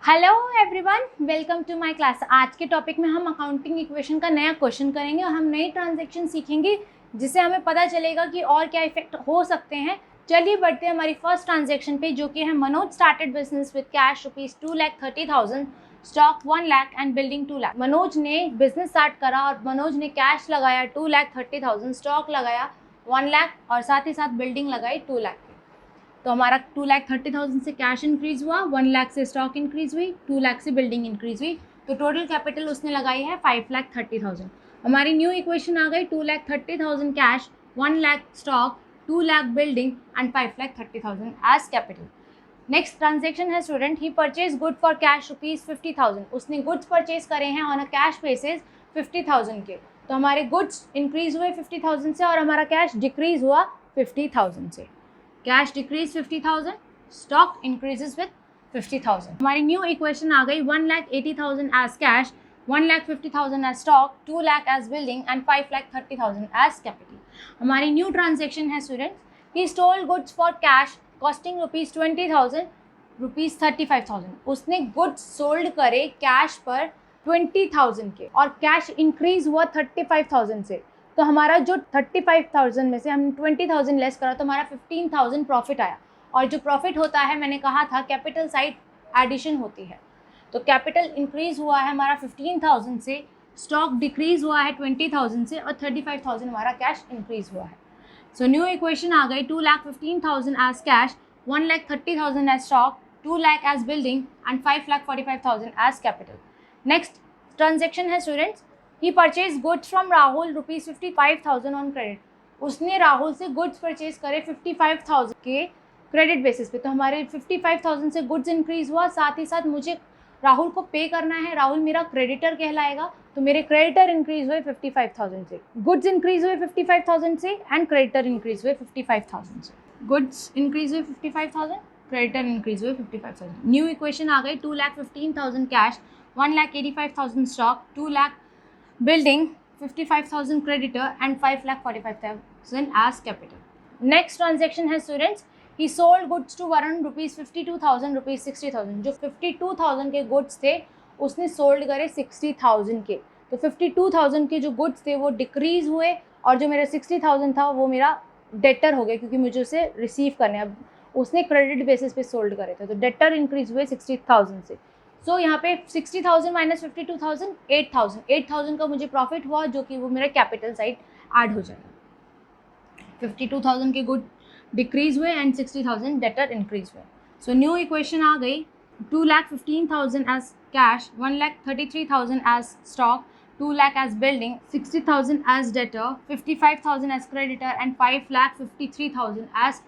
Hello everyone, welcome to my class. आज के topic में हम अकाउंटिंग इक्वेशन का नया क्वेश्चन करेंगे और हम नई ट्रांजैक्शन सीखेंगे जिससे हमें पता चलेगा कि और क्या इफेक्ट हो सकते हैं। चलिए बढ़ते हैं हमारी फर्स्ट ट्रांजैक्शन पे, जो कि है Manoj started business with cash ₹2,30,000, stock 1 lakh and building 2 lakh. Manoj ने बिजनेस स्टार्ट करा और मनोज ने कैश लगाया 2,30,000, स्टॉक लगाया 1 लाख और साथ ही साथ बिल्डिंग लगाई 2 लाख। तो हमारा 2,30,000 से कैश इंक्रीज हुआ, 1 लाख से स्टॉक इंक्रीज हुई, 2 लाख से बिल्डिंग इंक्रीज हुई। तो टोटल कैपिटल उसने लगाई है 5,30,000। हमारी न्यू इक्वेशन आ गई 2,30,000 cash, 1 lakh stock, 2 lakh building and 5,30,000 as capital. Next transaction है student, he purchase good for cash ₹50,000। उसने गुड्स परचेज करे हैं ऑन अ कैश बेसिस 50,000 के। तो हमारे गुड्स इंक्रीज हुए 50,000 से और हमारा कैश डिक्रीज हुआ 50,000 से। Cash decrease 50,000, stock increases with 50,000। हमारी न्यू इक्वेशन आ गई 1,80,000 as cash, 1,50,000 as stock, 2 lakh as building and 5,30,000 as capital. हमारी न्यू ट्रांजेक्शन है student, he stole goods for cash costing ₹20,000, ₹35,000। उसने गुड्स सोल्ड करे कैश पर 20,000 के और कैश इंक्रीज हुआ 35,000 से। तो हमारा जो 35,000 में से हमने 20,000 लेस करा तो हमारा 15,000 प्रॉफिट आया। और जो प्रॉफिट होता है, मैंने कहा था कैपिटल साइड एडिशन होती है। तो कैपिटल इंक्रीज हुआ है हमारा 15,000 से, स्टॉक डिक्रीज हुआ है 20,000 से और 35,000 हमारा कैश इंक्रीज हुआ है। सो न्यू इक्वेशन आ गई 2,15,000 as cash, 1,30,000 as stock, 2 lakh as building and 5,45,000 as capital. Next transaction है students, he purchase goods from Rahul ₹55,000 on credit. उसने राहुल से गुड्स परचेज करे 55,000 के क्रेडिट बेसिस पे। तो हमारे 55,000 से गुड्स इंक्रीज हुआ, साथ ही साथ मुझे राहुल को पे करना है। राहुल मेरा क्रेडिटर कहलाएगा, तो मेरे क्रेडिटर इंक्रीज हुए 55,000 से। गुड्स इंक्रीज हुए 55,000 से एंड क्रेडिटर इंक्रीज हुए 55,000 से। गुड्स इंक्रीज हुए 55,000, क्रेडिटर इंक्रीज हुए 55,000। न्यू इक्वेशन आ गई 2,15,000 cash, 1,85,000 stock, 2 lakh building, 55,000 creditor and 5,45,000 as capital. Next transaction है students, he sold goods to Varun ₹52,000, ₹60,000। जो 52,000 के goods थे उसने सोल्ड करे 60,000 के। तो 52,000 के जो goods थे वो डिक्रीज हुए और जो मेरा 60,000 था वो मेरा डेटर हो गया, क्योंकि मुझे उसे रिसीव करने, अब उसने क्रेडिट बेसिस पे सोल्ड करे थे। तो डेटर इंक्रीज हुए 60,000 से। सो यहाँ पे 60,000 माइनस 52,000, 8,000 का मुझे प्रॉफिट हुआ, जो कि वो मेरा कैपिटल साइड ऐड हो जाएगा। 52,000 के गुड डिक्रीज हुए एंड 60,000 डेटर इंक्रीज हुए। सो न्यू इक्वेशन आ गई 2,15,000 as cash, 1,33,000 as stock, 2 lakh as building, 60,000 as debtor, 55,000 as creditor and 5,53,000 as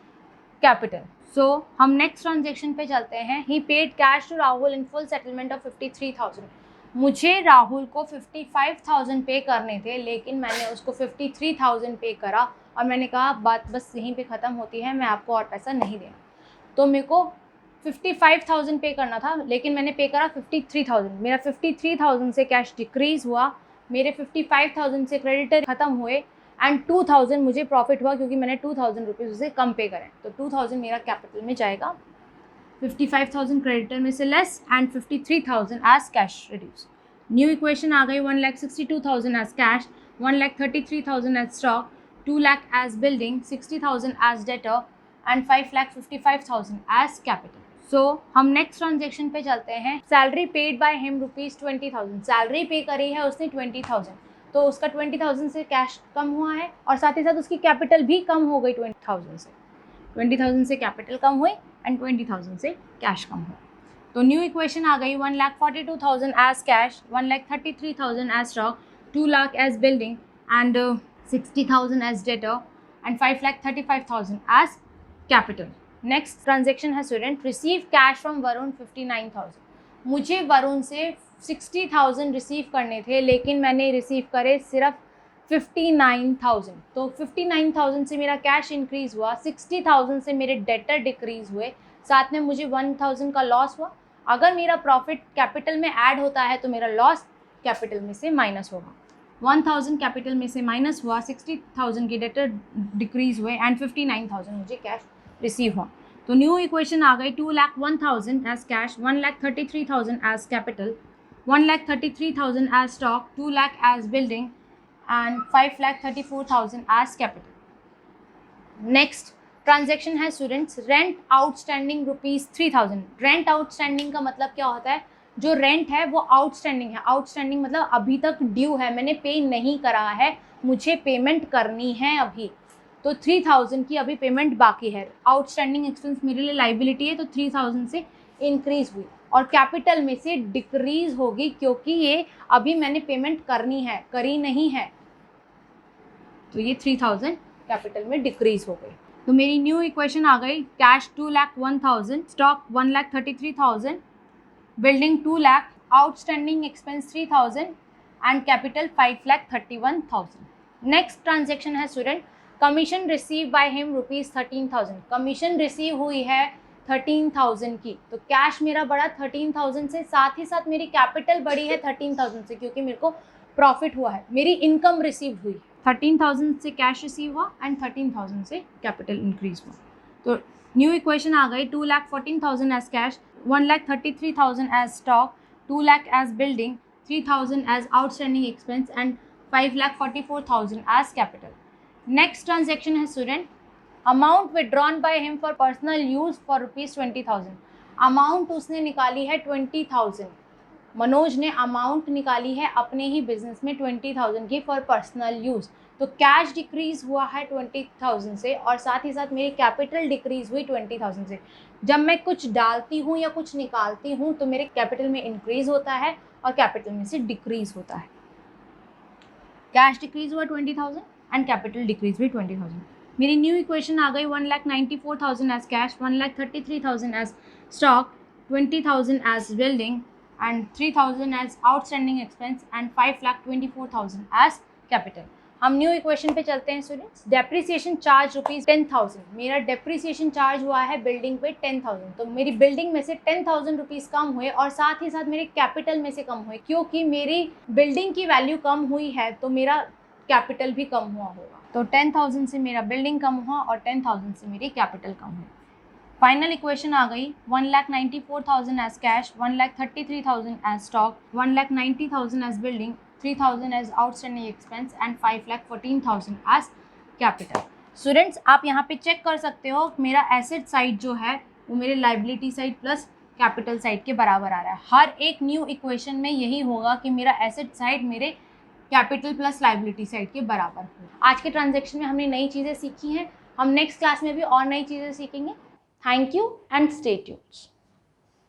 capital. So हम नेक्स्ट ट्रांजेक्शन पे चलते हैं। He paid cash to Rahul in full settlement of 53,000। मुझे राहुल को 55,000 पे करने थे, लेकिन मैंने उसको 53,000 पे करा और मैंने कहा बात बस यहीं पे ख़त्म होती है, मैं आपको और पैसा नहीं देना। तो मेरे को 55,000 पे करना था, लेकिन मैंने पे करा 53,000। मेरा 53,000 से कैश डिक्रीज़ हुआ, मेरे 55,000 से क्रेडिटर ख़त्म हुए एंड 2,000 मुझे प्रॉफिट हुआ, क्योंकि मैंने 2,000 रुपीज़ उसे कम पे करें। तो 2,000 मेरा कैपिटल में जाएगा, 55,000 क्रेडिटर में से less and 53,000 as cash reduce. New equation आ गई 1,62,000 as cash, 1,33,000 as stock, 2 lakh as building, 60,000 as debtor and 5,55,000 as capital. So हम नेक्स्ट ट्रांजेक्शन पे चलते हैं। Salary paid by him ₹20,000। Salary pay करी है उसने 20,000, तो उसका 20,000 से कैश कम हुआ है और साथ ही साथ उसकी कैपिटल भी कम हो गई 20,000 से। 20,000 से कैपिटल कम हुई एंड 20,000 से कैश कम हुआ। तो न्यू इक्वेशन आ गई 1,42,000 as cash, 1,33,000 as stock, 2 lakh as building and 60,000 as debtor and 5,35,000 as capital. Next transaction है student, receive cash from Varun 59,000। मुझे वरुण से 60,000 रिसीव करने थे, लेकिन मैंने रिसीव करे सिर्फ 59,000। तो 59,000 से मेरा कैश इंक्रीज़ हुआ, 60,000 से मेरे डेटर डिक्रीज़ हुए, साथ में मुझे 1,000 का लॉस हुआ। अगर मेरा प्रॉफिट कैपिटल में ऐड होता है तो मेरा लॉस कैपिटल में से माइनस होगा। 1,000 कैपिटल में से माइनस हुआ, 60,000 के डेटर डिक्रीज़ हुए एंड 59,000 मुझे कैश रिसीव हुआ। तो न्यू इक्वेशन आ गई 2,01,000 as cash, 1,33,000 as capital, 1,33,000 as stock, 2 lakh as building and 5,34,000 as capital. Next transaction है students, rent outstanding ₹3,000। Rent outstanding का मतलब क्या होता है, जो रेंट है वो आउटस्टैंडिंग है। आउटस्टैंडिंग मतलब अभी तक ड्यू है, मैंने पे नहीं करा है, मुझे पेमेंट करनी है अभी, तो 3,000 की अभी पेमेंट बाकी है। आउटस्टैंडिंग एक्सपेंस मेरे लिए लाइबिलिटी है, तो 3,000 से इंक्रीज हुई और कैपिटल में से डिक्रीज होगी क्योंकि ये अभी मैंने पेमेंट करनी है, करी नहीं है, तो ये 3,000 कैपिटल में डिक्रीज हो गई। तो मेरी न्यू इक्वेशन आ गई, cash 2,01,000, stock 1,33,000, building 2 lakh, outstanding expense 3,000 and capital 5,31,000। Next transaction है student, commission receive by him ₹13,000। Commission receive हुई है 13,000 की, तो कैश मेरा बढ़ा 13,000 से, साथ ही साथ मेरी कैपिटल बढ़ी है 13,000 से क्योंकि मेरे को प्रॉफिट हुआ है, मेरी इनकम रिसीव हुई। 13,000 से कैश रिसीव हुआ एंड 13,000 से कैपिटल इंक्रीज हुआ। तो न्यू इक्वेशन आ गई 2,14,000 as cash, 1,33,000 as stock, 2 lakh as building, 3,000 as outstanding expense and 5,44,000 as capital. Next transaction है student, amount withdrawn by him for personal use for ₹20,000। Amount उसने निकाली है 20,000, मनोज ने अमाउंट निकाली है अपने ही बिजनेस में 20,000 की फॉर पर्सनल यूज़। तो कैश डिक्रीज हुआ है 20,000 से और साथ ही साथ मेरी कैपिटल डिक्रीज हुई 20,000 से। जब मैं कुछ डालती हूँ या कुछ निकालती हूँ तो मेरे कैपिटल में इंक्रीज होता है और कैपिटल में से डिक्रीज होता है। कैश डिक्रीज हुआ 20,000 एंड कैपिटल डिक्रीज हुई 20,000। मेरी न्यू इक्वेशन आ गई 1,94,000 as cash, 1,33,000 as stock, 20,000 as building and 3,000 as outstanding expense and 5,24,000 as capital। हम न्यू इक्वेशन पे चलते हैं स्टूडेंट्स। डेप्रिसिएशन चार्ज ₹10,000, मेरा डेप्रिसिएशन चार्ज हुआ है बिल्डिंग पे 10,000, तो मेरी बिल्डिंग में से 10,000 रुपीज़ कम हुए और साथ ही साथ मेरे कैपिटल में से कम हुए, क्योंकि मेरी बिल्डिंग की वैल्यू कम हुई है तो मेरा कैपिटल भी कम हुआ होगा। तो 10,000 से मेरा बिल्डिंग कम हुआ और 10,000 से मेरी कैपिटल कम हुई। फाइनल इक्वेशन आ गई 1,94,000 as cash, 1,33,000 as stock, 1,90,000 as building, 3,000 as outstanding expense and 5,14,000 as capital. Students आप यहाँ पे चेक कर सकते हो मेरा एसेट साइड जो है वो मेरे liability side plus capital side के बराबर आ रहा है। हर एक न्यू इक्वेशन में यही होगा कि मेरा एसेट साइड मेरे कैपिटल प्लस लाइबिलिटी साइड के बराबर हो। आज के ट्रांजेक्शन में हमने नई चीज़ें सीखी हैं, हम नेक्स्ट क्लास में भी और नई चीज़ें सीखेंगे। Thank you and stay tuned.